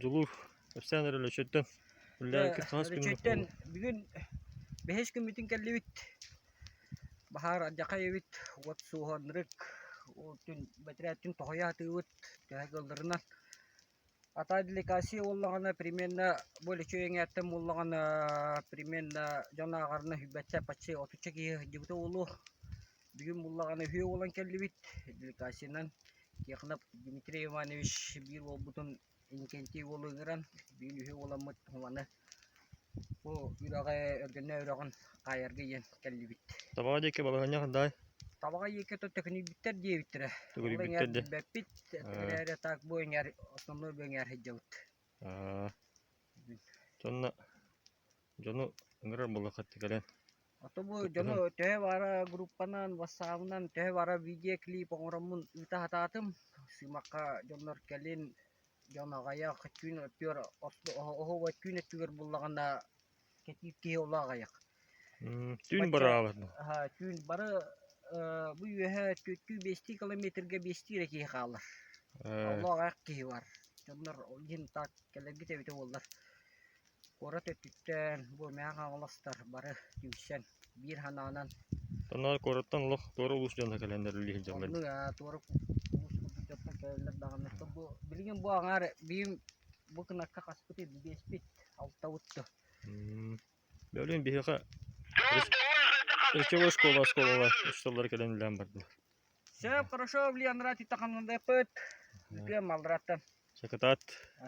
Julu efsane ölçütten. Ulan kır kas günü. Çötten bugün 5 gün bütün kellivit. Bahar ajakayvit wat suhanrık. O tün betretin tohya tıvıt. Tehgıldırınan. Ata delikasi ollağına primena böyle çöyen ettim ollağına primena canagarına hübbetse paçı otuçak iyi cıvıta olu. Bugün ollağına hüye olan kellivit. Delikasinden yakınap Dimitri Ivanoviç bir olbutun inkenti olungiran. Bir hüye olamat humana. Bu yürüye örgünne yürüyen kayargı yen kellivit. Tabağa deke balağanya kanday. Tabağa yeke teknik bitter diye bitire. Tuguri Olan bitter de. yer bepit. Tekrar tak bu yer osmanlı bu yer hecavut. Jonna Jonu ngırar bala kattı kalen. Atau bu jono teh wara grupanan wasamunan teh wara video klip pengoramun utah tatem si maka jonor kelin jona kaya kecun tiur osdo oh wacun tiur bulagana ketiki olah kayak. Tün beraber. Ha tün bara bu yuha tü 5 kilometre besti reki kalar. Allah kayak ki war. Jonor ojin tak kelen kita itu wallar. Korat tütten bu meha alastar bara tüsen bir hananan. Tanah koratan loh doğru ulus jonna kalender lihin jamben. Onu ya tuar jatna kalender dangan itu bu bilingin bu angar bim bu kena kakas putih di speed auto tuh. Böyle bir haka. Речевой школа, что календарь барда. Все, хорошо, Илья, нравится, так он дает. Где малрата? Шакатат.